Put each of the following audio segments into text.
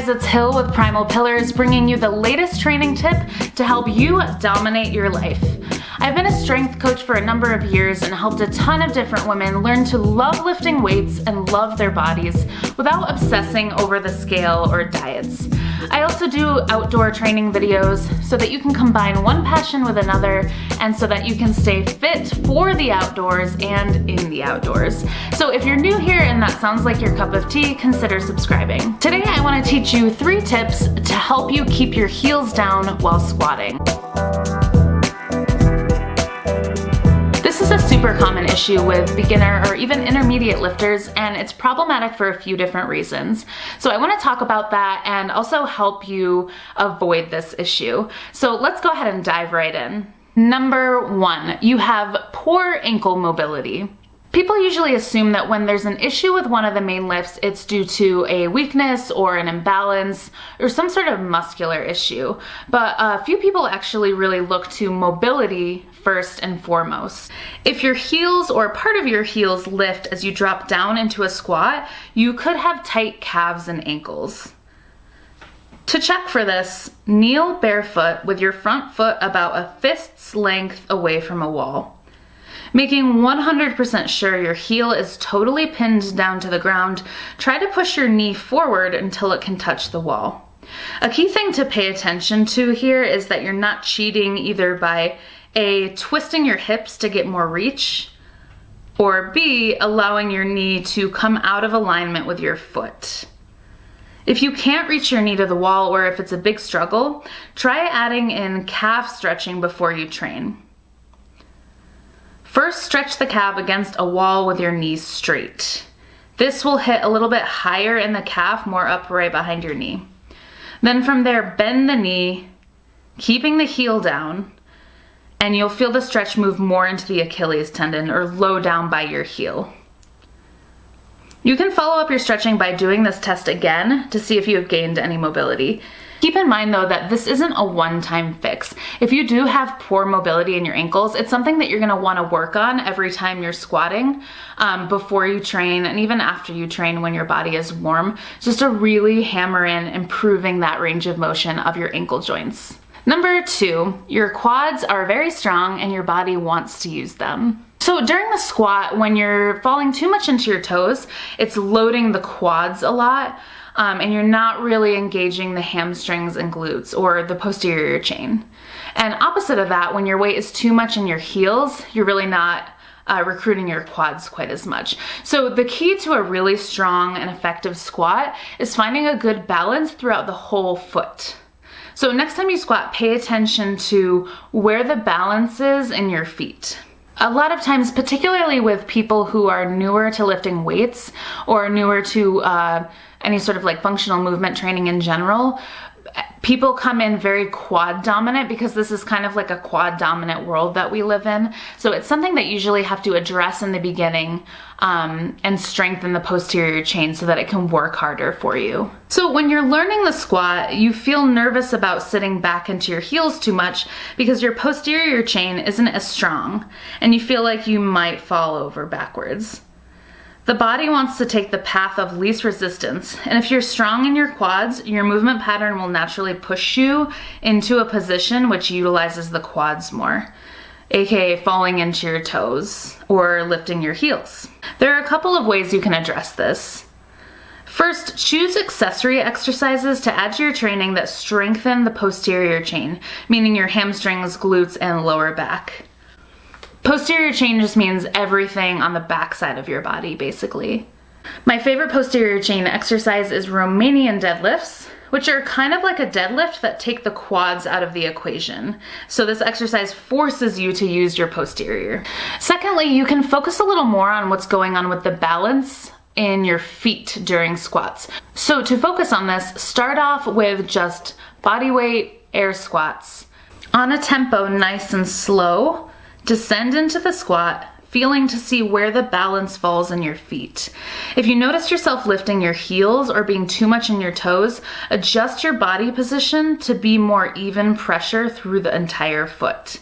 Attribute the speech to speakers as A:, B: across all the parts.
A: guys, it's Hill with Primal Pillars, bringing you the latest training tip to help you dominate your life. I've been a strength coach for a number of years and helped a ton of different women learn to love lifting weights and love their bodies without obsessing over the scale or diets. I also do outdoor training videos so that you can combine one passion with another and so that you can stay fit for the outdoors and in the outdoors. So if you're new here and that sounds like your cup of tea, consider subscribing. Today I want to teach you 3 tips to help you keep your heels down while squatting. This is a super common issue with beginner or even intermediate lifters, and it's problematic for a few different reasons. So I want to talk about that and also help you avoid this issue. So let's go ahead and dive right in. Number 1, you have poor ankle mobility. People usually assume that when there's an issue with one of the main lifts, it's due to a weakness or an imbalance or some sort of muscular issue. But a few people actually really look to mobility first and foremost. If your heels or part of your heels lift as you drop down into a squat, you could have tight calves and ankles. To check for this, kneel barefoot with your front foot about a fist's length away from a wall. Making 100% sure your heel is totally pinned down to the ground, try to push your knee forward until it can touch the wall. A key thing to pay attention to here is that you're not cheating either by A, twisting your hips to get more reach, or B, allowing your knee to come out of alignment with your foot. If you can't reach your knee to the wall or if it's a big struggle, try adding in calf stretching before you train. First, stretch the calf against a wall with your knees straight. This will hit a little bit higher in the calf, more upright behind your knee. Then from there, bend the knee, keeping the heel down, and you'll feel the stretch move more into the Achilles tendon or low down by your heel. You can follow up your stretching by doing this test again to see if you have gained any mobility. Keep in mind though that this isn't a one-time fix. If you do have poor mobility in your ankles, it's something that you're gonna wanna work on every time you're squatting, before you train and even after you train when your body is warm, just to really hammer in improving that range of motion of your ankle joints. Number 2, your quads are very strong and your body wants to use them. So during the squat, when you're falling too much into your toes, it's loading the quads a lot, and you're not really engaging the hamstrings and glutes or the posterior chain. And opposite of that, when your weight is too much in your heels, you're really not recruiting your quads quite as much. So the key to a really strong and effective squat is finding a good balance throughout the whole foot. So next time you squat, pay attention to where the balance is in your feet. A lot of times, particularly with people who are newer to lifting weights or newer to any sort of like functional movement training in general, people come in very quad dominant because this is kind of like a quad dominant world that we live in. So it's something that you usually have to address in the beginning and strengthen the posterior chain so that it can work harder for you. So when you're learning the squat, you feel nervous about sitting back into your heels too much because your posterior chain isn't as strong and you feel like you might fall over backwards. The body wants to take the path of least resistance, and if you're strong in your quads, your movement pattern will naturally push you into a position which utilizes the quads more, aka falling into your toes or lifting your heels. There are a couple of ways you can address this. First, choose accessory exercises to add to your training that strengthen the posterior chain, meaning your hamstrings, glutes, and lower back. Posterior chain just means everything on the back side of your body, basically. My favorite posterior chain exercise is Romanian deadlifts, which are kind of like a deadlift that take the quads out of the equation. So this exercise forces you to use your posterior. Secondly, you can focus a little more on what's going on with the balance in your feet during squats. So to focus on this, start off with just body weight air squats. On a tempo nice and slow, descend into the squat, feeling to see where the balance falls in your feet. If you notice yourself lifting your heels or being too much in your toes, adjust your body position to be more even pressure through the entire foot.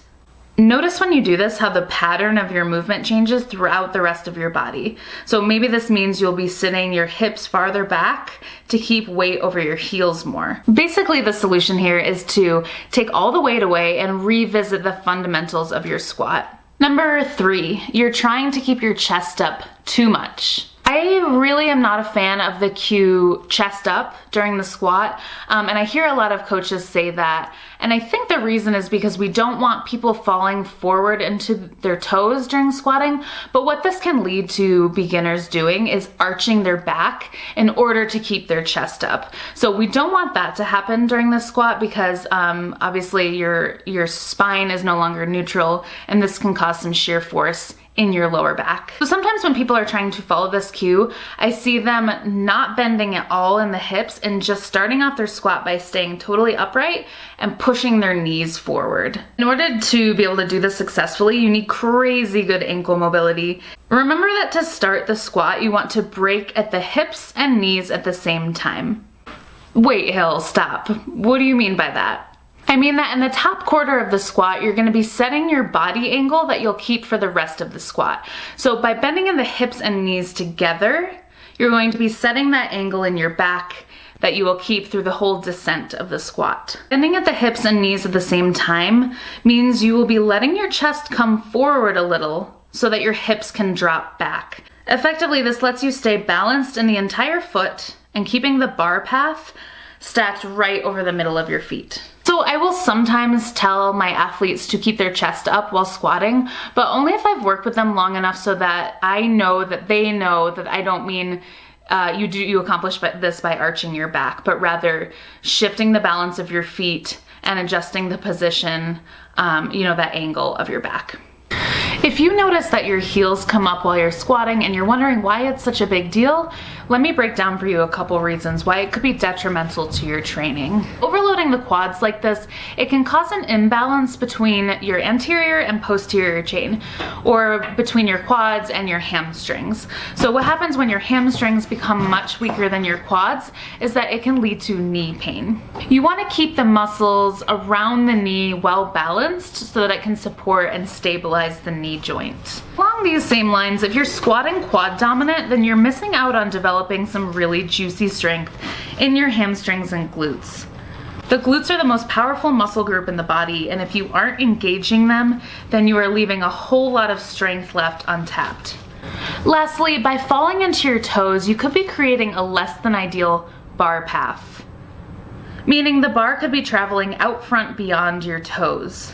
A: Notice when you do this how the pattern of your movement changes throughout the rest of your body. So maybe this means you'll be sitting your hips farther back to keep weight over your heels more. Basically, the solution here is to take all the weight away and revisit the fundamentals of your squat. Number 3, you're trying to keep your chest up too much. I really am not a fan of the cue chest up during the squat, and I hear a lot of coaches say that, and I think the reason is because we don't want people falling forward into their toes during squatting, but what this can lead to beginners doing is arching their back in order to keep their chest up. So we don't want that to happen during the squat because obviously your spine is no longer neutral, and this can cause some shear force in your lower back. So sometimes when people are trying to follow this cue, I see them not bending at all in the hips and just starting off their squat by staying totally upright and pushing their knees forward. In order to be able to do this successfully, you need crazy good ankle mobility. Remember that to start the squat, you want to break at the hips and knees at the same time. Wait, Hill, stop. What do you mean by that? I mean that in the top quarter of the squat, you're going to be setting your body angle that you'll keep for the rest of the squat. So by bending in the hips and knees together, you're going to be setting that angle in your back that you will keep through the whole descent of the squat. Bending at the hips and knees at the same time means you will be letting your chest come forward a little so that your hips can drop back. Effectively, this lets you stay balanced in the entire foot and keeping the bar path stacked right over the middle of your feet. So I will sometimes tell my athletes to keep their chest up while squatting, but only if I've worked with them long enough so that I know that they know that I don't mean you accomplish this by arching your back, but rather shifting the balance of your feet and adjusting the position, that angle of your back. If you notice that your heels come up while you're squatting and you're wondering why it's such a big deal, let me break down for you a couple reasons why it could be detrimental to your training. Overloading the quads like this, it can cause an imbalance between your anterior and posterior chain, or between your quads and your hamstrings. So what happens when your hamstrings become much weaker than your quads is that it can lead to knee pain. You want to keep the muscles around the knee well balanced so that it can support and stabilize the knee joint. Along these same lines, if you're squatting quad dominant, then you're missing out on developing some really juicy strength in your hamstrings and glutes. The glutes are the most powerful muscle group in the body, and if you aren't engaging them, then you are leaving a whole lot of strength left untapped. Lastly, by falling into your toes, you could be creating a less than ideal bar path, meaning the bar could be traveling out front beyond your toes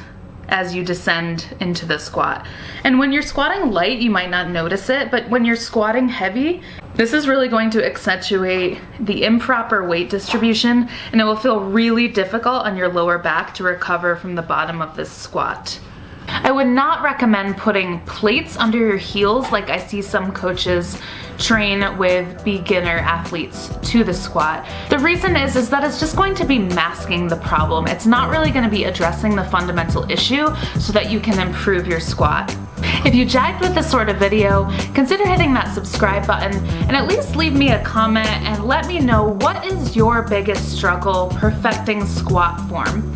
A: as you descend into the squat. And when you're squatting light, you might not notice it, but when you're squatting heavy, this is really going to accentuate the improper weight distribution, and it will feel really difficult on your lower back to recover from the bottom of this squat. I would not recommend putting plates under your heels like I see some coaches train with beginner athletes to the squat. The reason is that it's just going to be masking the problem. It's not really going to be addressing the fundamental issue so that you can improve your squat. If you jagged with this sort of video, consider hitting that subscribe button and at least leave me a comment and let me know what is your biggest struggle perfecting squat form.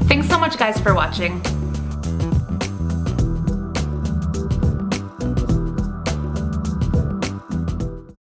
A: Thanks so much guys for watching.